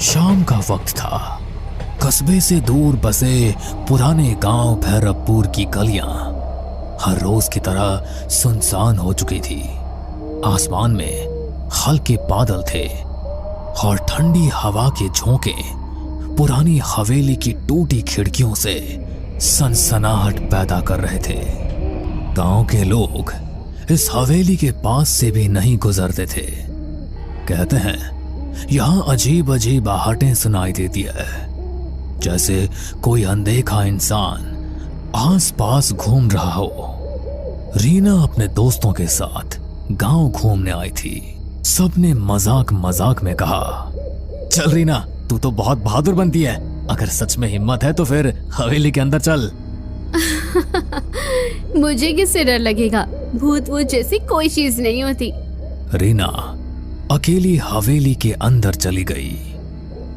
शाम का वक्त था। कस्बे से दूर बसे पुराने गांव भैरवपुर की गलियां हर रोज की तरह सुनसान हो चुकी थी। आसमान में हल्के बादल थे और ठंडी हवा के झोंके पुरानी हवेली की टूटी खिड़कियों से सनसनाहट पैदा कर रहे थे। गांव के लोग इस हवेली के पास से भी नहीं गुजरते थे। कहते हैं यहां अजीब अजीब आहटें सुनाई देती है, जैसे कोई अनदेखा इंसान आसपास घूम रहा हो। रीना अपने दोस्तों के साथ गांव घूमने आई थी। सबने मजाक मजाक में कहा, चल रीना, तू तो बहुत बहादुर बनती है। अगर सच में हिम्मत है तो फिर हवेली के अंदर चल। मुझे किससे डर लगेगा? भूत वूत जैसी कोई चीज नहीं होती। रीना अकेली हवेली के अंदर चली गई।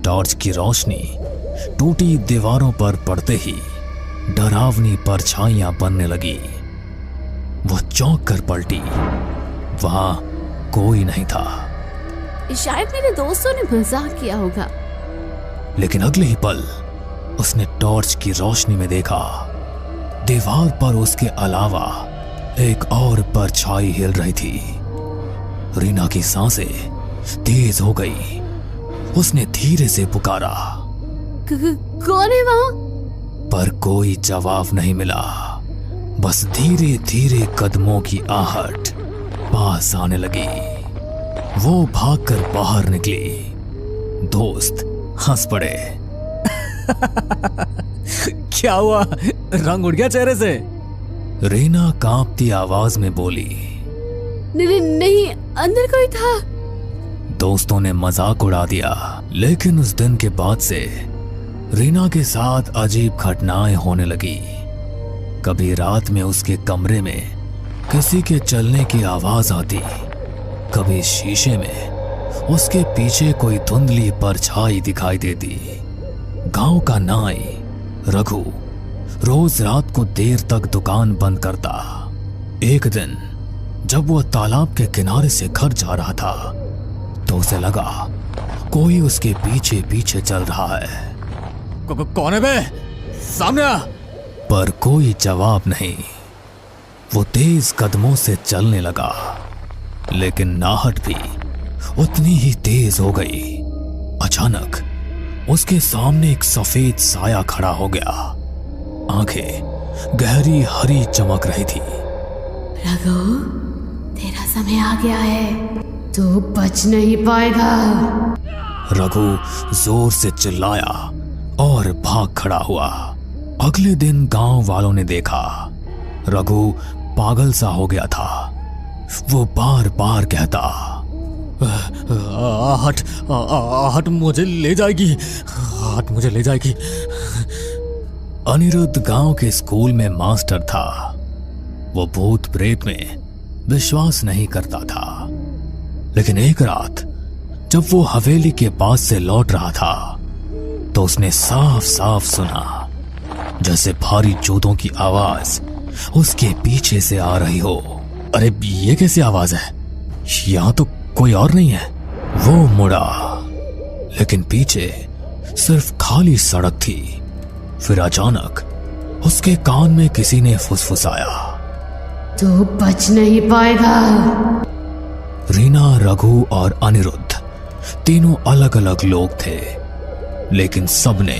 टॉर्च की रोशनी टूटी दीवारों पर पड़ते ही डरावनी परछाइयां बनने लगी। वो चौंक कर पलटी। वहां कोई नहीं था। शायद मेरे दोस्तों ने मजाक किया होगा। लेकिन अगले ही पल उसने टॉर्च की रोशनी में देखा, दीवार पर उसके अलावा एक और परछाई हिल रही थी। रीना की सांसें तेज हो गई। उसने धीरे से पुकारा, कौन है वहां? पर कोई जवाब नहीं मिला। बस धीरे धीरे कदमों की आहट पास आने लगी। वो भागकर बाहर निकली। दोस्त हंस पड़े। क्या हुआ? रंग उड़ गया चेहरे से? रीना कांपती आवाज में बोली, नहीं, अंदर कोई था। दोस्तों ने मजाक उड़ा दिया। लेकिन उस दिन के बाद से रीना के साथ अजीब घटनाएं होने लगी। कभी रात में उसके कमरे में किसी के चलने की आवाज आती, कभी शीशे में उसके पीछे कोई धुंधली परछाई दिखाई देती। गांव का नाई रघु रोज रात को देर तक दुकान बंद करता। एक दिन जब वह तालाब के किनारे से घर जा रहा था तो उसे लगा कोई उसके पीछे पीछे चल रहा है। कौन है बे? सामने आ। पर कोई जवाब नहीं। वो तेज कदमों से चलने लगा, लेकिन नाहट भी उतनी ही तेज हो गई। अचानक उसके सामने एक सफेद साया खड़ा हो गया। आंखें गहरी हरी चमक रही थी। रघु, तेरा समय आ गया है, तू बच नहीं पाएगा। रघु जोर से चिल्लाया और भाग खड़ा हुआ। अगले दिन गांव वालों ने देखा रघु पागल सा हो गया था। वो बार बार कहता, आहट मुझे ले जाएगी, आहट मुझे ले जाएगी। अनिरुद्ध गांव के स्कूल में मास्टर था। वो भूत प्रेत में विश्वास नहीं करता था। लेकिन एक रात जब वो हवेली के पास से लौट रहा था तो उसने साफ साफ सुना जैसे भारी जूतों की आवाज उसके पीछे से आ रही हो। अरे ये कैसी आवाज है? यहां तो कोई और नहीं है। वो मुड़ा, लेकिन पीछे सिर्फ खाली सड़क थी। फिर अचानक उसके कान में किसी ने फुसफुसाया, तू बच नहीं पाएगा। रीना, रघु और अनिरुद्ध तीनों अलग अलग लोग थे, लेकिन सबने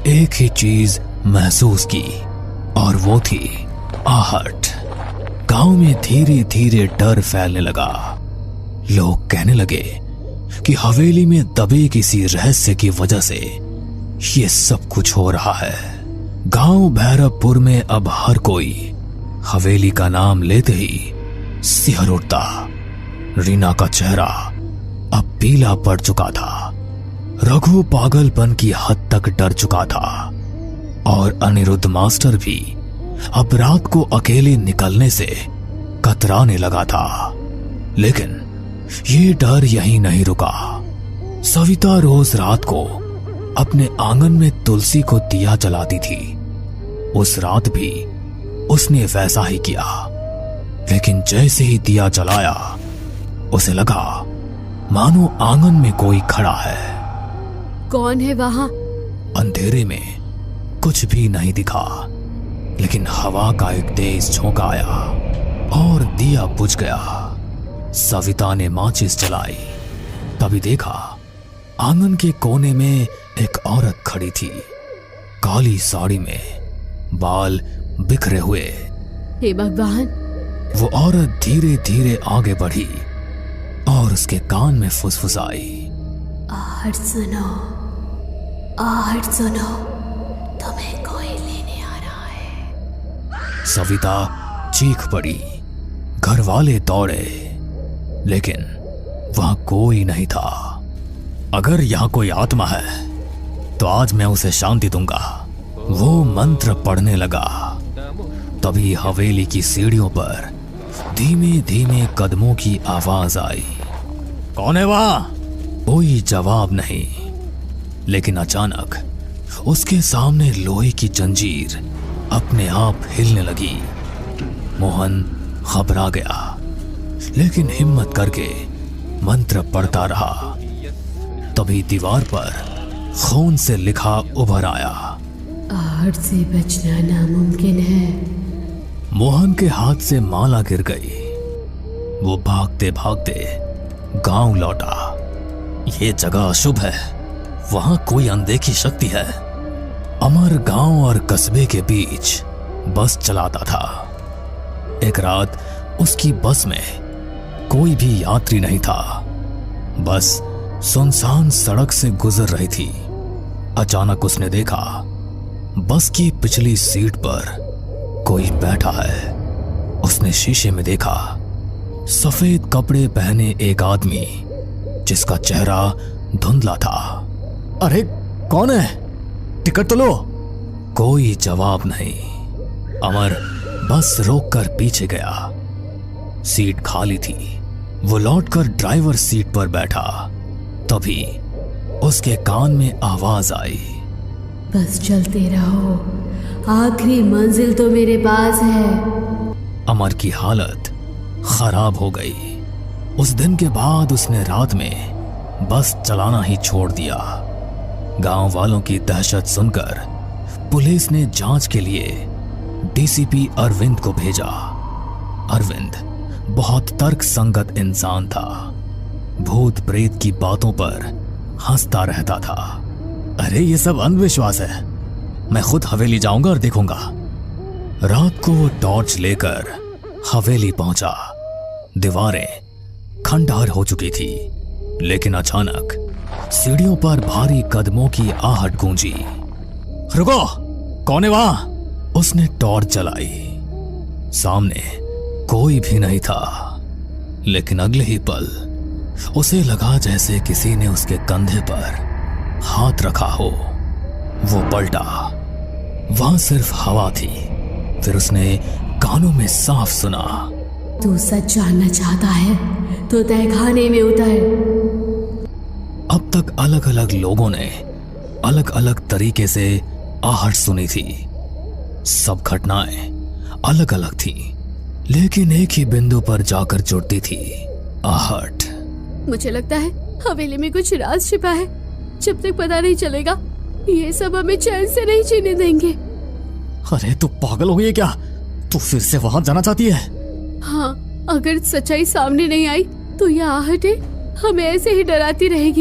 एक ही चीज महसूस की और वो थी आहट। गांव में धीरे धीरे डर फैलने लगा। लोग कहने लगे कि हवेली में दबे किसी रहस्य की वजह से ये सब कुछ हो रहा है। गांव भैरवपुर में अब हर कोई हवेली का नाम लेते ही सिहर उठता। रीना का चेहरा अब पीला पड़ चुका था। रघु पागलपन की हद तक डर चुका था और अनिरुद्ध मास्टर भी अब रात को अकेले निकलने से कतराने लगा था। लेकिन ये डर यहीं नहीं रुका। सविता रोज रात को अपने आंगन में तुलसी को दिया जलाती थी। उस रात भी उसने वैसा ही किया, लेकिन जैसे ही दिया जलाया उसे लगा मानो आंगन में कोई खड़ा है। कौन है वहां? अंधेरे में कुछ भी नहीं दिखा, लेकिन हवा का एक तेज झोंका आया और दिया बुझ गया। सविता ने माचिस जलाई, तभी देखा आंगन के कोने में एक औरत खड़ी थी, काली साड़ी में, बाल बिखरे हुए। हे भगवान! वो औरत धीरे धीरे आगे बढ़ी और उसके कान में फुसफुसाई, आहट सुनो, आहट सुनो, तुम्हें कोई लेने आ रहा है। सविता चीख पड़ी। घर वाले दौड़े, लेकिन वहां कोई नहीं था। अगर यहां कोई आत्मा है तो आज मैं उसे शांति दूंगा। वो मंत्र पढ़ने लगा। तभी हवेली की सीढ़ियों पर धीमे धीमे कदमों की आवाज आई। कौन है वहां? कोई जवाब नहीं, लेकिन अचानक उसके सामने लोहे की जंजीर अपने आप हिलने लगी। मोहन घबरा गया, लेकिन हिम्मत करके मंत्र पढ़ता रहा। तभी दीवार पर खून से लिखा उभर आया, आहट से बचना नामुमकिन है। मोहन के हाथ से माला गिर गई। वो भागते भागते गांव लौटा। ये जगह अशुभ है, वहां कोई अनदेखी शक्ति है। अमर गांव और कस्बे के बीच बस चलाता था। एक रात उसकी बस में कोई भी यात्री नहीं था। बस सुनसान सड़क से गुजर रही थी। अचानक उसने देखा बस की पिछली सीट पर कोई बैठा है। उसने शीशे में देखा सफेद कपड़े पहने एक आदमी, जिसका चेहरा धुंधला था। अरे कौन है? टिकट तो लो। कोई जवाब नहीं। अमर बस रोककर पीछे गया। सीट खाली थी। वो लौटकर ड्राइवर सीट पर बैठा। तभी उसके कान में आवाज आई, बस चलते रहो, आखिरी मंजिल तो मेरे पास है। अमर की हालत खराब हो गई। उस दिन के बाद उसने रात में बस चलाना ही छोड़ दिया। गांव वालों की दहशत सुनकर पुलिस ने जांच के लिए डीसीपी अरविंद को भेजा। अरविंद बहुत तर्क संगत इंसान था। भूत प्रेत की बातों पर हंसता रहता था। अरे ये सब अंधविश्वास है, मैं खुद हवेली जाऊंगा और देखूंगा। रात को वो टॉर्च लेकर हवेली पहुंचा। दीवारें खंडहर हो चुकी थी, लेकिन अचानक सीढ़ियों पर भारी कदमों की आहट गूंजी। रुको, कौन है वहां? उसने टॉर्च जलाई। सामने कोई भी नहीं था, लेकिन अगले ही पल उसे लगा जैसे किसी ने उसके कंधे पर हाथ रखा हो। वो पलटा, वहां सिर्फ हवा थी। फिर उसने कानों में साफ सुना, तू सच जानना चाहता है तो तहखाने में उतर। अब तक अलग अलग लोगों ने अलग अलग तरीके से आहट सुनी थी। सब घटनाएं अलग अलग थी, लेकिन एक ही बिंदु पर जाकर जुड़ती थी, आहट। मुझे लगता है हवेली में कुछ राज छिपा है। जब तक पता नहीं चलेगा, ये सब हमें चैन से नहीं जीने देंगे। अरे तू पागल हो गई है क्या? तू फिर से वहां जाना चाहती है? हाँ, अगर सच्चाई सामने नहीं आई तो यह आहटें हमें ऐसे ही डराती रहेगी।